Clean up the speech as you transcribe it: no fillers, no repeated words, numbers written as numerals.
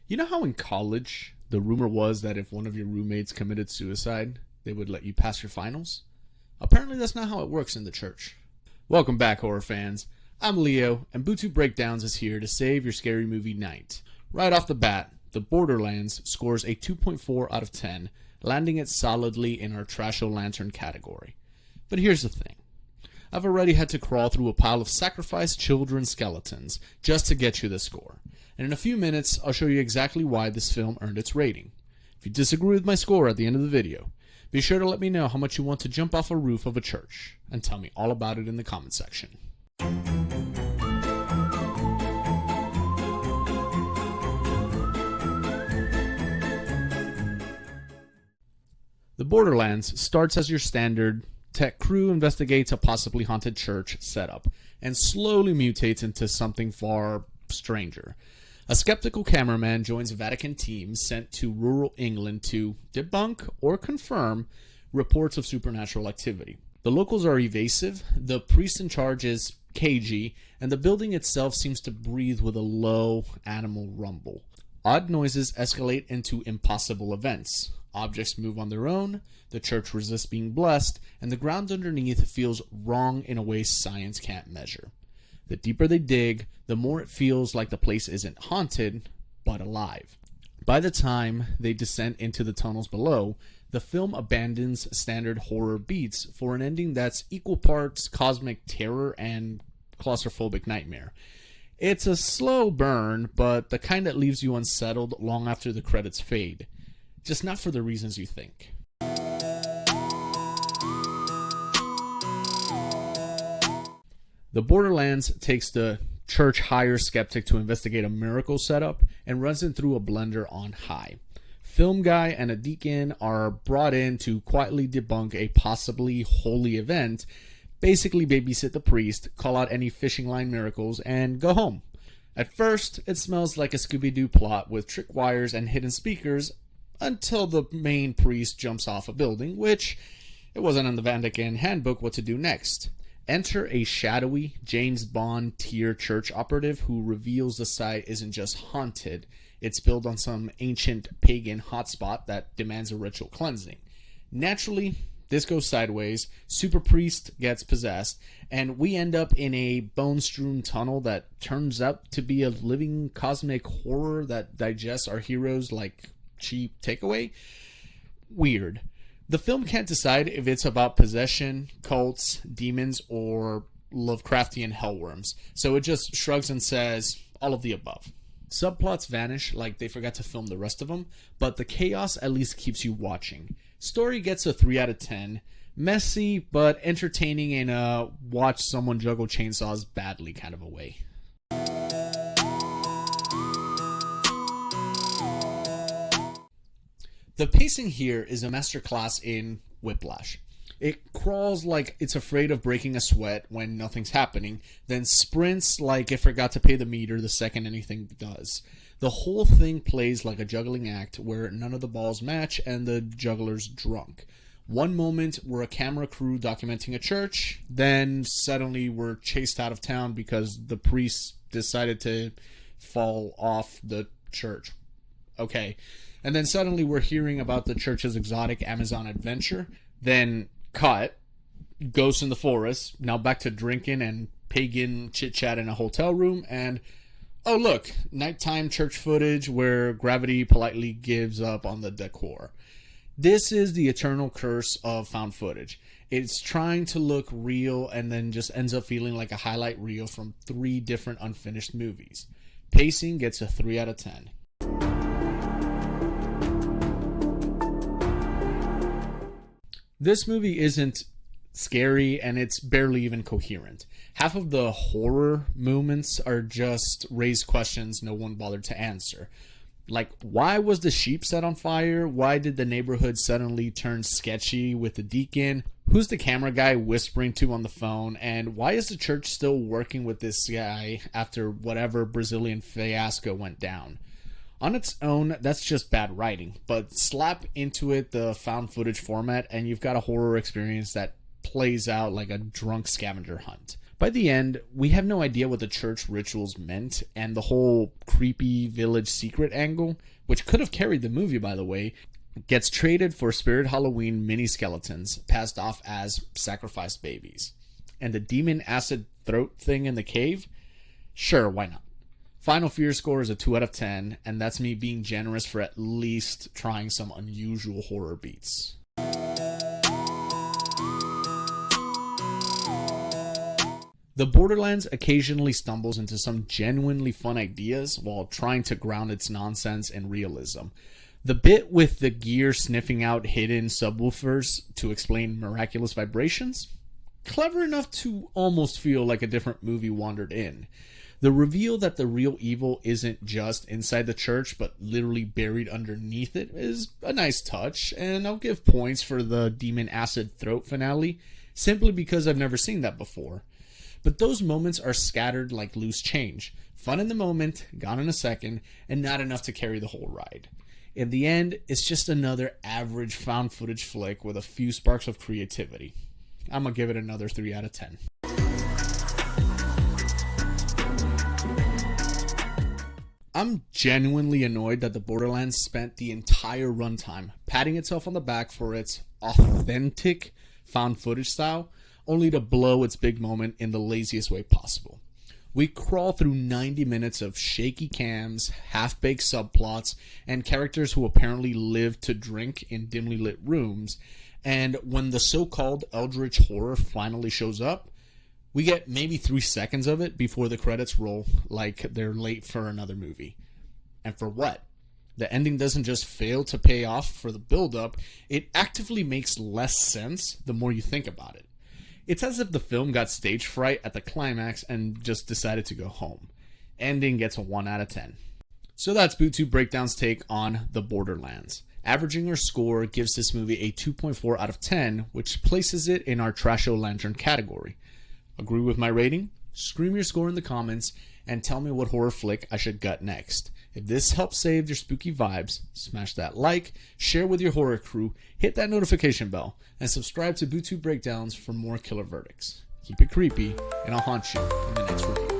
You know how in college, the rumor was that if one of your roommates committed suicide, they would let you pass your finals? Apparently that's not how it works in the church. Welcome back, horror fans. I'm Leo, and Bootube Breakdowns is here to save your scary movie night. Right off the bat, the Borderlands scores a 2.4 out of 10, landing it solidly in our Trash-O-Lantern category. But here's the thing. I've already had to crawl through a pile of sacrificed children skeletons just to get you the score. And in a few minutes, I'll show you exactly why this film earned its rating. If you disagree with my score at the end of the video, be sure to let me know how much you want to jump off a roof of a church, and tell me all about it in the comment section. The Borderlands starts as your standard tech crew investigates a possibly haunted church setup, and slowly mutates into something far stranger. A skeptical cameraman joins a Vatican team sent to rural England to debunk or confirm reports of supernatural activity. The locals are evasive, the priest in charge is cagey, and the building itself seems to breathe with a low animal rumble. Odd noises escalate into impossible events. Objects move on their own, the church resists being blessed, and the ground underneath feels wrong in a way science can't measure. The deeper they dig, the more it feels like the place isn't haunted, but alive. By the time they descend into the tunnels below, the film abandons standard horror beats for an ending that's equal parts cosmic terror and claustrophobic nightmare. It's a slow burn, but the kind that leaves you unsettled long after the credits fade. Just not for the reasons you think. The Borderlands takes the church hire skeptic to investigate a miracle setup and runs it through a blender on high. Film guy and a deacon are brought in to quietly debunk a possibly holy event, basically babysit the priest, call out any fishing line miracles, and go home. At first, it smells like a Scooby-Doo plot with trick wires and hidden speakers until the main priest jumps off a building, which it wasn't in the Vatican handbook what to do next. Enter a shadowy James Bond tier church operative who reveals the site isn't just haunted, it's built on some ancient pagan hotspot that demands a ritual cleansing. Naturally, this goes sideways, super priest gets possessed, and we end up in a bone-strewn tunnel that turns out to be a living cosmic horror that digests our heroes like cheap takeaway. Weird. The film can't decide if it's about possession, cults, demons, or Lovecraftian hellworms, so it just shrugs and says all of the above. Subplots vanish like they forgot to film the rest of them, but the chaos at least keeps you watching. Story gets a 3 out of 10. Messy, but entertaining in a watch someone juggle chainsaws badly kind of a way. The pacing here is a masterclass in whiplash. It crawls like it's afraid of breaking a sweat when nothing's happening, then sprints like it forgot to pay the meter the second anything does. The whole thing plays like a juggling act where none of the balls match and the juggler's drunk. One moment we're a camera crew documenting a church, then suddenly we're chased out of town because the priest decided to fall off the church. Okay. And then suddenly we're hearing about the church's exotic Amazon adventure. Then cut, ghosts in the forest, now back to drinking and pagan chit-chat in a hotel room, and oh look, nighttime church footage where gravity politely gives up on the decor. This is the eternal curse of found footage. It's trying to look real and then just ends up feeling like a highlight reel from 3 different unfinished movies. Pacing gets a 3 out of 10. This movie isn't scary and it's barely even coherent. Half of the horror moments are just raised questions no one bothered to answer. Like, why was the sheep set on fire? Why did the neighborhood suddenly turn sketchy with the deacon? Who's the camera guy whispering to on the phone? And why is the church still working with this guy after whatever Brazilian fiasco went down? On its own, that's just bad writing, but slap into it the found footage format and you've got a horror experience that plays out like a drunk scavenger hunt. By the end, we have no idea what the church rituals meant, and the whole creepy village secret angle, which could have carried the movie by the way, gets traded for Spirit Halloween mini skeletons passed off as sacrificed babies. And the demon acid throat thing in the cave? Sure, why not? Final Fear score is a 2 out of 10, and that's me being generous for at least trying some unusual horror beats. The Borderlands occasionally stumbles into some genuinely fun ideas while trying to ground its nonsense in realism. The bit with the gear sniffing out hidden subwoofers to explain miraculous vibrations? Clever enough to almost feel like a different movie wandered in. The reveal that the real evil isn't just inside the church but literally buried underneath it is a nice touch, and I'll give points for the demon acid throat finale simply because I've never seen that before. But those moments are scattered like loose change. Fun in the moment, gone in a second, and not enough to carry the whole ride. In the end, it's just another average found footage flick with a few sparks of creativity. I'm gonna give it another 3 out of 10. I'm genuinely annoyed that the Borderlands spent the entire runtime patting itself on the back for its authentic found footage style, only to blow its big moment in the laziest way possible. We crawl through 90 minutes of shaky cams, half-baked subplots, and characters who apparently live to drink in dimly lit rooms, and when the so-called eldritch horror finally shows up, we get maybe 3 seconds of it before the credits roll like they're late for another movie. And for what? The ending doesn't just fail to pay off for the build-up, it actively makes less sense the more you think about it. It's as if the film got stage fright at the climax and just decided to go home. Ending gets a 1 out of 10. So that's Bootube Breakdowns' take on The Borderlands. Averaging our score gives this movie a 2.4 out of 10, which places it in our Trasho Lantern category. Agree with my rating? Scream your score in the comments and tell me what horror flick I should gut next. If this helps save your spooky vibes, smash that like, share with your horror crew, hit that notification bell, and subscribe to Bootube Breakdowns for more killer verdicts. Keep it creepy, and I'll haunt you in the next review.